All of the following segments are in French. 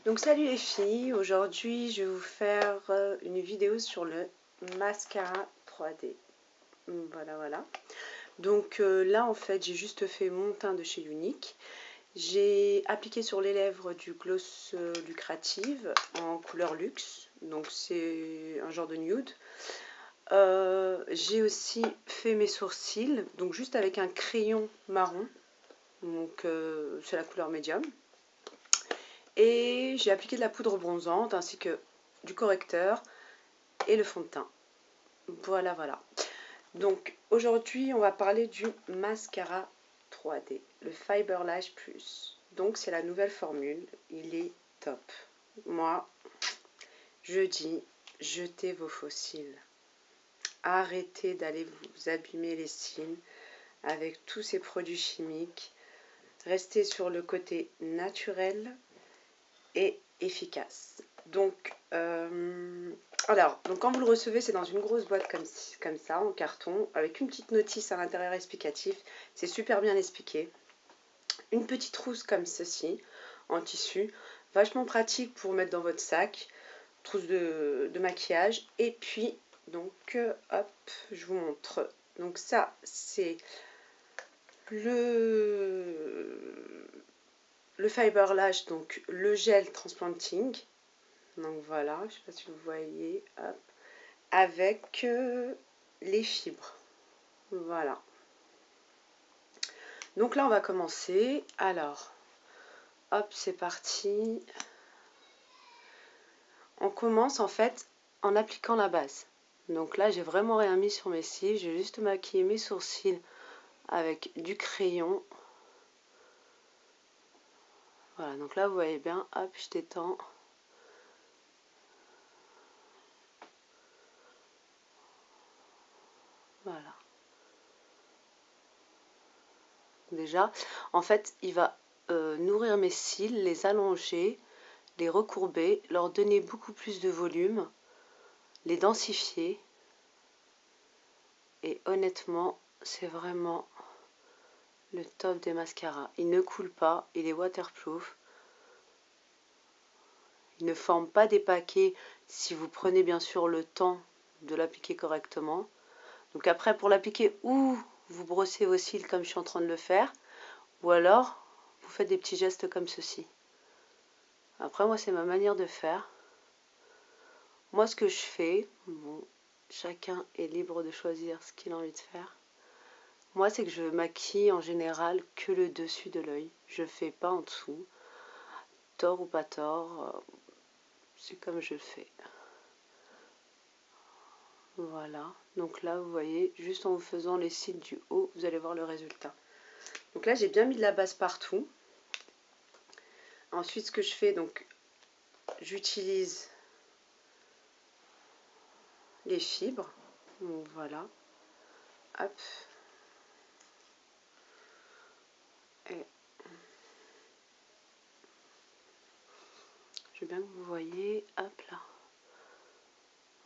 Donc salut les filles, aujourd'hui je vais vous faire une vidéo sur le mascara 3D. Voilà. Donc là en fait j'ai juste fait mon teint de chez Younique. J'ai appliqué sur les lèvres du gloss Lucrative en couleur luxe. Donc c'est un genre de nude. J'ai aussi fait mes sourcils, donc juste avec un crayon marron. Donc c'est la couleur médium. Et j'ai appliqué de la poudre bronzante ainsi que du correcteur et le fond de teint. Voilà. Donc aujourd'hui on va parler du mascara 3D, le Fiber Lash Plus. Donc c'est la nouvelle formule, il est top. Moi, je dis, jetez vos faux cils. Arrêtez d'aller vous abîmer les cils avec tous ces produits chimiques. Restez sur le côté naturel et efficace. Donc, donc quand vous le recevez, c'est dans une grosse boîte comme ça, en carton, avec une petite notice à l'intérieur explicatif. C'est super bien expliqué. Une petite trousse comme ceci, en tissu, vachement pratique pour mettre dans votre sac. Trousse de maquillage. Et puis, donc, hop, je vous montre. Donc ça, c'est le Fiber Lash, donc le gel transplanting. Donc voilà, je ne sais pas si vous voyez, hop, avec les fibres. Voilà. Donc là, on va commencer. Alors, hop, c'est parti. On commence en fait en appliquant la base. Donc là, j'ai vraiment rien mis sur mes cils. J'ai juste maquillé mes sourcils avec du crayon. Voilà, donc là, vous voyez bien, hop, je détends. Voilà. Déjà, en fait, il va nourrir mes cils, les allonger, les recourber, leur donner beaucoup plus de volume, les densifier. Et honnêtement, c'est vraiment le top des mascaras. Il ne coule pas, il est waterproof. Il ne forme pas des paquets si vous prenez bien sûr le temps de l'appliquer correctement. Donc après, pour l'appliquer, ou vous brossez vos cils comme je suis en train de le faire, ou alors vous faites des petits gestes comme ceci. Après, moi, c'est ma manière de faire. Moi, ce que je fais, bon, chacun est libre de choisir ce qu'il a envie de faire. Moi, c'est que je maquille en général que le dessus de l'œil. Je fais pas en dessous. Tort ou pas tort, c'est comme je le fais. Voilà. Donc là, vous voyez, juste en vous faisant les cils du haut, vous allez voir le résultat. Donc là, j'ai bien mis de la base partout. Ensuite, ce que je fais, donc, j'utilise les fibres. Donc voilà. Hop. Et je veux bien que vous voyez. Hop là.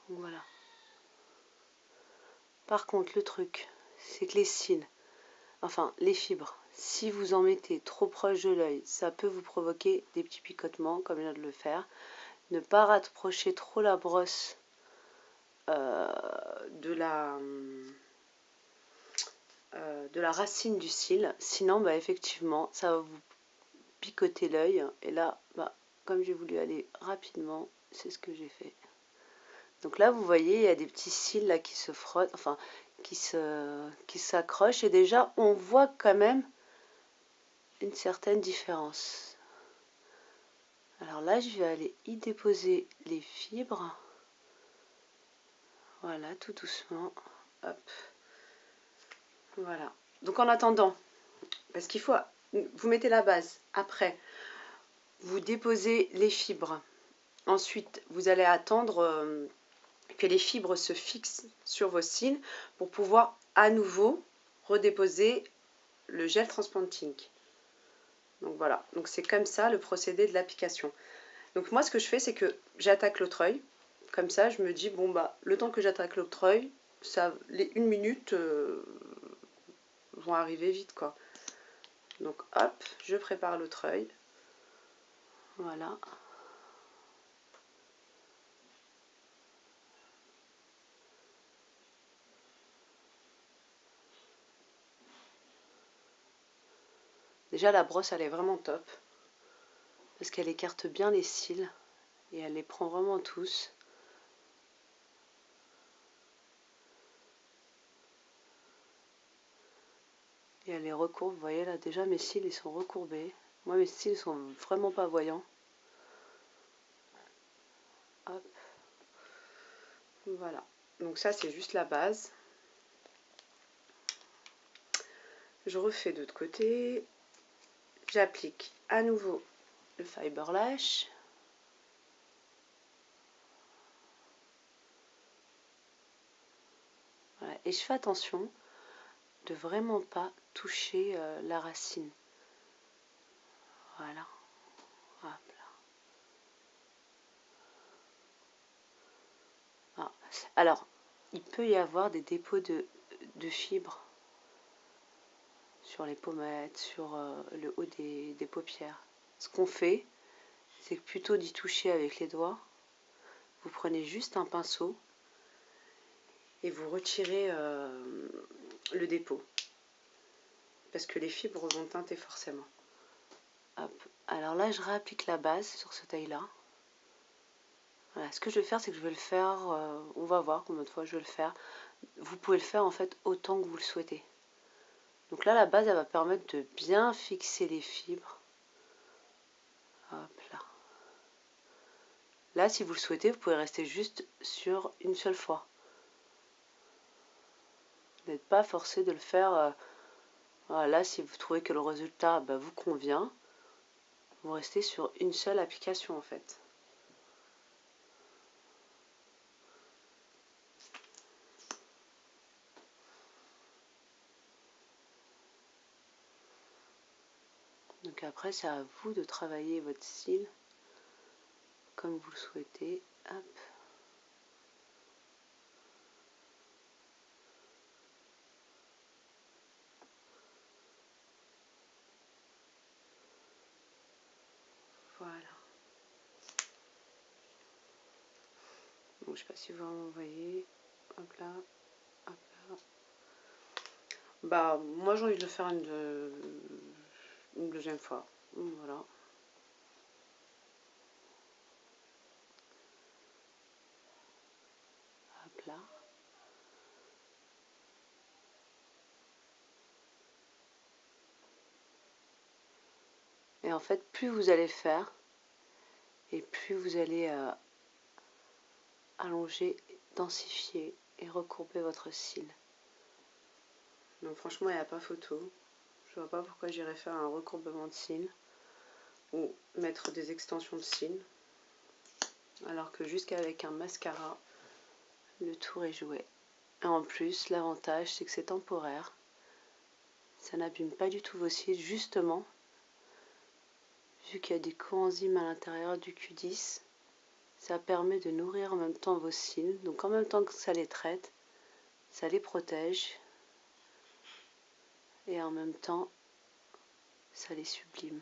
Donc voilà. Par contre, le truc, c'est que les cils, enfin les fibres, si vous en mettez trop proche de l'œil, ça peut vous provoquer des petits picotements, comme je viens de le faire. Ne pas rapprocher trop la brosse de la racine du cil, sinon bah, effectivement ça va vous picoter l'œil, et là bah, comme j'ai voulu aller rapidement, c'est ce que j'ai fait. Donc là vous voyez, il y a des petits cils là qui se frottent, enfin qui s'accrochent, et déjà on voit quand même une certaine différence. Alors là je vais aller y déposer les fibres. Voilà, tout doucement. Hop. Voilà. Donc en attendant, parce qu'il faut, vous mettez la base. Après, vous déposez les fibres. Ensuite, vous allez attendre que les fibres se fixent sur vos cils pour pouvoir à nouveau redéposer le gel transplanting. Donc voilà. Donc c'est comme ça le procédé de l'application. Donc moi, ce que je fais, c'est que j'attaque l'autre œil. Comme ça, je me dis, bon, bah, le temps que j'attaque l'autre œil, les 1 minute vont arriver vite, quoi. Donc, hop, je prépare l'autre œil. Voilà. Déjà la brosse elle est vraiment top parce qu'elle écarte bien les cils et elle les prend vraiment tous. Et elle les recourbe, vous voyez là déjà mes cils ils sont recourbés. Moi mes cils sont vraiment pas voyants. Hop. Voilà, donc ça c'est juste la base. Je refais de l'autre côté. J'applique à nouveau le Fiber Lash. Voilà. Et je fais attention de vraiment pas toucher la racine. Voilà. Hop là. Ah. Alors, il peut y avoir des dépôts de fibres sur les pommettes, sur le haut des paupières. Ce qu'on fait, c'est que plutôt d'y toucher avec les doigts, vous prenez juste un pinceau et vous retirez le dépôt. Parce que les fibres vont teinter forcément. Hop. Alors là, je réapplique la base sur ce taille-là. Voilà. Ce que je vais faire, c'est que je vais le faire, on va voir combien de fois je vais le faire. Vous pouvez le faire en fait autant que vous le souhaitez. Donc là, la base, elle va permettre de bien fixer les fibres. Hop là. Là, si vous le souhaitez, vous pouvez rester juste sur une seule fois. Vous n'êtes pas forcé de le faire. Voilà, si vous trouvez que le résultat vous convient, vous restez sur une seule application en fait. Donc après, c'est à vous de travailler votre cil comme vous le souhaitez. Hop. Voilà. Donc, je sais pas si vous voyez. Hop là. Hop là. Bah, moi j'ai envie de le faire une deuxième fois. Voilà. Hop là. Et en fait, plus vous allez faire, et plus vous allez allonger, densifier et recourber votre cil. Donc franchement, il n'y a pas photo. Je vois pas pourquoi j'irais faire un recourbement de cils ou mettre des extensions de cils. Alors que jusqu'avec un mascara, le tour est joué. Et en plus, l'avantage, c'est que c'est temporaire. Ça n'abîme pas du tout vos cils, justement. Vu qu'il y a des coenzymes à l'intérieur du Q10, ça permet de nourrir en même temps vos cils. Donc en même temps que ça les traite, ça les protège. Et en même temps, ça les sublime.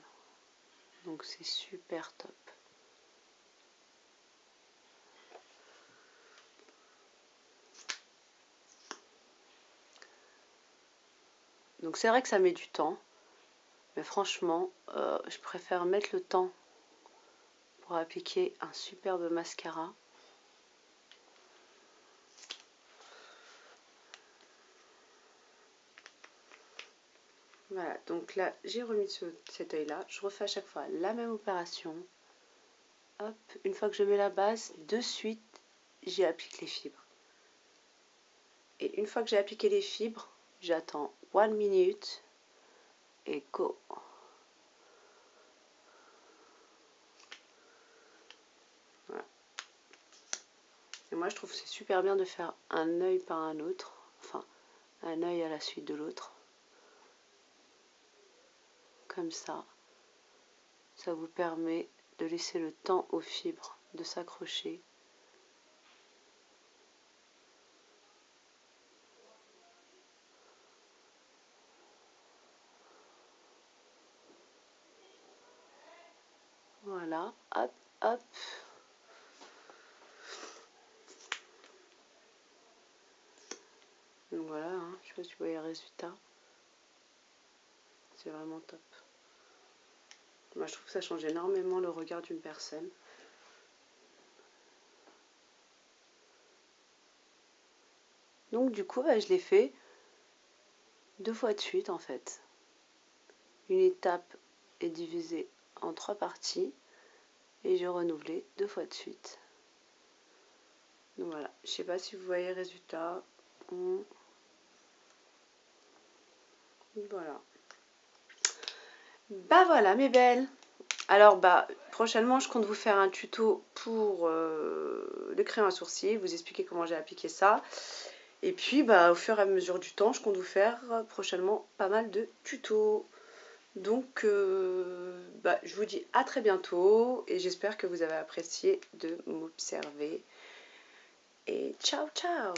Donc c'est super top. Donc c'est vrai que ça met du temps. Mais franchement, je préfère mettre le temps pour appliquer un superbe mascara. Voilà, donc là, j'ai remis cet œil-là. Je refais à chaque fois la même opération. Hop, une fois que je mets la base, de suite, j'y applique les fibres. Et une fois que j'ai appliqué les fibres, j'attends 1 minute et go. Voilà. Et moi, je trouve que c'est super bien de faire un œil par un autre. Enfin, un œil à la suite de l'autre. Comme ça. Ça vous permet de laisser le temps aux fibres de s'accrocher. Voilà, hop, hop. Donc voilà, hein, je sais pas si vous voyez le résultat. C'est vraiment top. Moi, je trouve que ça change énormément le regard d'une personne. Donc du coup, je l'ai fait 2 fois de suite en fait. Une étape est divisée en 3 parties et j'ai renouvelé 2 fois de suite. Donc voilà, je sais pas si vous voyez le résultat. Voilà. Bah voilà mes belles. Alors prochainement je compte vous faire un tuto pour le crayon à sourcils, vous expliquer comment j'ai appliqué ça. Et puis au fur et à mesure du temps, je compte vous faire prochainement pas mal de tutos. Donc je vous dis à très bientôt et j'espère que vous avez apprécié de m'observer. Et ciao ciao